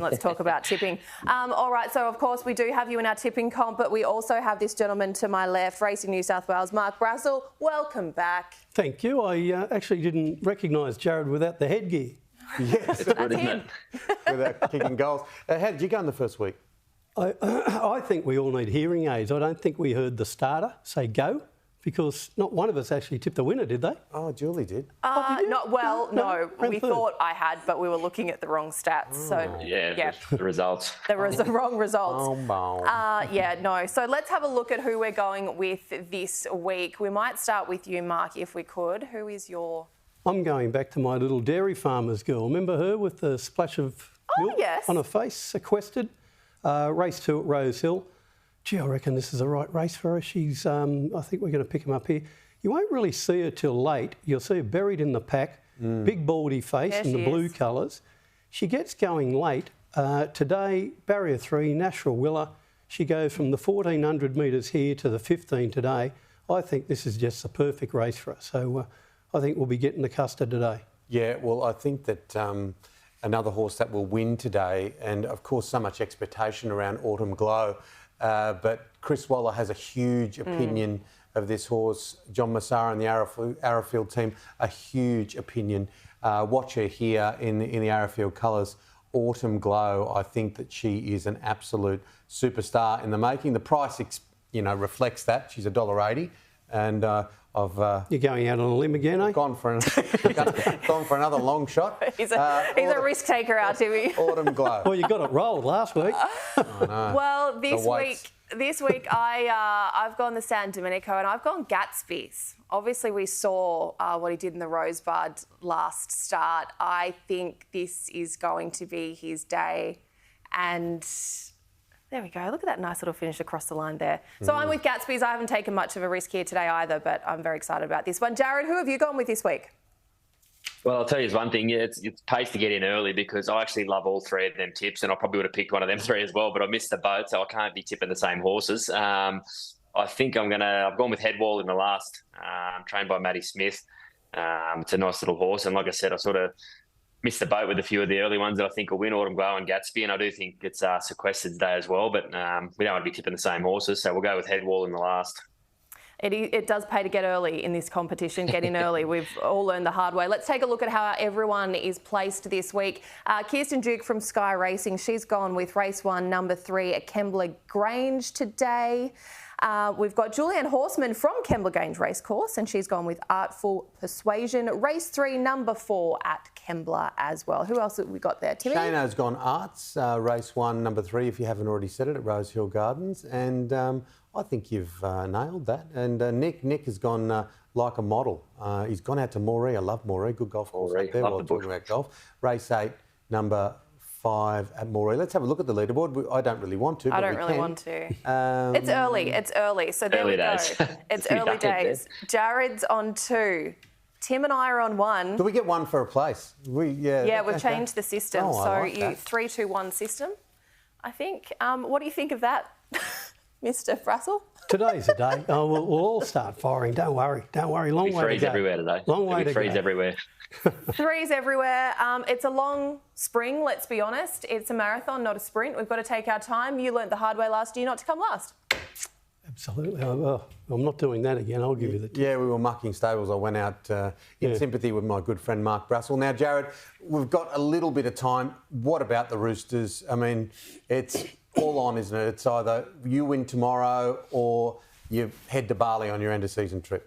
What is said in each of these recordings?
Let's talk about tipping. All right, so of course we do have you in our tipping comp, but we also have this gentleman to my left, Racing New South Wales, Mark Brassel. Welcome back. Thank you. I actually didn't recognise Jarrod without the headgear. Yes, That's him. without kicking goals. How did you go in the first week? I think we all need hearing aids. I don't think we heard the starter say go, because not one of us actually tipped the winner, did they? Oh, Julie did. No. We third. thought I had, but we were looking at the wrong stats. So Yeah, the results. there was the wrong results. Oh, So let's have a look at who we're going with this week. We might start with you, Mark, if we could. Who is your... I'm going back to my little dairy farmer's girl. Remember her with the splash of milk on her face, sequestered? Race 2 at Rosehill. Gee, I reckon this is the right race for her. She's, I think we're going to pick him up here. You won't really see her till late. You'll see her buried in the pack, big baldy face in the blue colours. She gets going late. Today, barrier 3, Natural Willer. She goes from the 1,400 metres here to the 15 today. I think this is just the perfect race for us. So I think we'll be getting the custard today. Yeah, well, I think that another horse that will win today, and of course so much expectation around Autumn Glow, but Chris Waller has a huge opinion of this horse. John Massara and the Arrowfield team, a huge opinion. Watch her here in the Arrowfield colours. Autumn Glow, I think that she is an absolute superstar in the making. The price, reflects that. She's $1.80, and You're going out on a limb again, eh? gone for another long shot. He's a risk taker, our Timmy. Autumn Glow. Well, you got it rolled last week. Well, this week I've gone the San Domenico and I've gone Gatsby's. Obviously, we saw what he did in the Rosebud last start. I think this is going to be his day, and there we go. Look at that nice little finish across the line there. So I'm with Gatsby's. I haven't taken much of a risk here today either, but I'm very excited about this one. Jarrod, who have you gone with this week? Well, I'll tell you one thing. Yeah, it's pays to get in early because I actually love all three of them tips, and I probably would have picked one of them three as well, but I missed the boat, so I can't be tipping the same horses. I think I've gone with Headwall in the last, trained by Matty Smith. It's a nice little horse, and like I said, I sort of missed the boat with a few of the early ones that I think will win, Autumn Glow and Gatsby, and I do think it's sequestered today as well, but we don't want to be tipping the same horses, so we'll go with Headwall in the last. It does pay to get early in this competition, get in early. We've all learned the hard way. Let's take a look at how everyone is placed this week. Kirsten Duke from Sky Racing, she's gone with race 1, number 3 at Kembla Grange today. We've got Julianne Horseman from Kembla Grange Racecourse, and she's gone with Artful Persuasion. Race 3, number 4 at Kembla as well. Who else have we got there, Timmy? Shano's gone Arts, race 1, number 3, if you haven't already said it, at Rosehill Gardens. And I think you've nailed that. And Nick has gone Like a Model. He's gone out to Moree. I love Moree. Good golf course up there while talking about golf. Race 8, number 5 at Moree. Let's have a look at the leaderboard. I don't really want to. I don't really want to. It's early. So there we go. It's early days. Jarrod's on 2. Tim and I are on 1. Do we get 1 for a place? We've changed the system. Oh, so like that. 3-2-1 system, I think. What do you think of that, Mr. Brassel? Today's the day. Oh, we'll all start firing. Don't worry. Long way to go. Everywhere today. Long way to go. Everywhere. Threes everywhere. It's a long spring, let's be honest. It's a marathon, not a sprint. We've got to take our time. You learnt the hard way last year not to come last. Absolutely. I'm not doing that again. I'll give you the tip. Yeah, we were mucking stables. I went out in sympathy with my good friend Mark Brassel. Now, Jarrod, we've got a little bit of time. What about the Roosters? I mean, it's all on, isn't it? It's either you win tomorrow or you head to Bali on your end-of-season trip.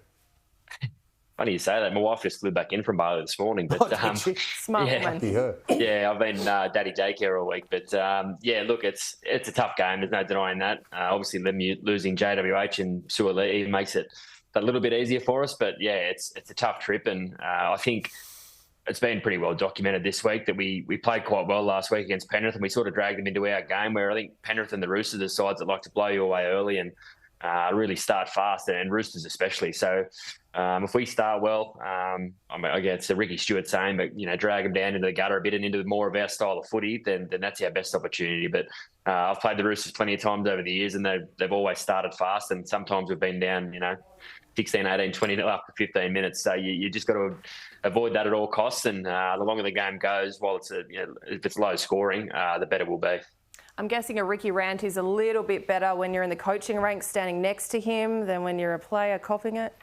Funny you say that. My wife just flew back in from Bali this morning. But Smart woman. Yeah, I've been daddy daycare all week. But, look, it's a tough game. There's no denying that. Obviously, losing JWH and Suoliti makes it a little bit easier for us. But, it's a tough trip. And I think it's been pretty well documented this week that we played quite well last week against Penrith, and we sort of dragged them into our game, where I think Penrith and the Roosters are sides that like to blow you away early and really start fast, and Roosters especially. So If we start well, I mean, again, it's a Ricky Stewart saying, but, you know, drag them down into the gutter a bit and into more of our style of footy, then that's our best opportunity. But I've played the Roosters plenty of times over the years, and they've always started fast, and sometimes we've been down, you know, 16, 18, 20 after 15 minutes. So you just got to avoid that at all costs. And the longer the game goes, while it's if it's low scoring, the better we'll be. I'm guessing a Ricky rant is a little bit better when you're in the coaching ranks standing next to him than when you're a player copying it.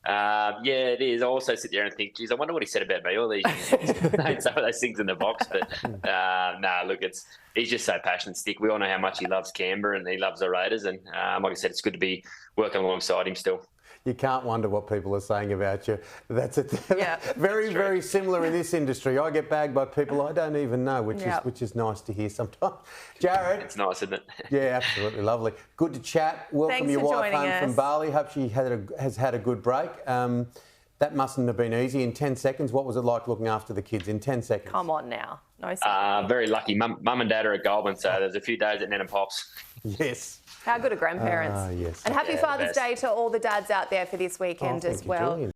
Yeah, it is. I also sit there and think, geez, I wonder what he said about me all these years. Some of those things in the box. But look, he's just so passionate, Stick. We all know how much he loves Canberra and he loves the Raiders. And like I said, it's good to be working alongside him still. You can't wonder what people are saying about you. That's it. Yeah, very similar in this industry. I get bagged by people I don't even know, which is nice to hear sometimes. Jarrod. It's nice, isn't it? Yeah, absolutely lovely. Good to chat. Welcome Thanks your for wife home from Bali. Hope she has had a good break. That mustn't have been easy. In 10 seconds, what was it like looking after the kids in 10 seconds? Come on now. No seconds. Very lucky. Mum and Dad are at Goulburn, so there's a few days at Nen and Pops. Yes. How good are grandparents? Yes. And happy Father's Day to all the dads out there for this weekend as well.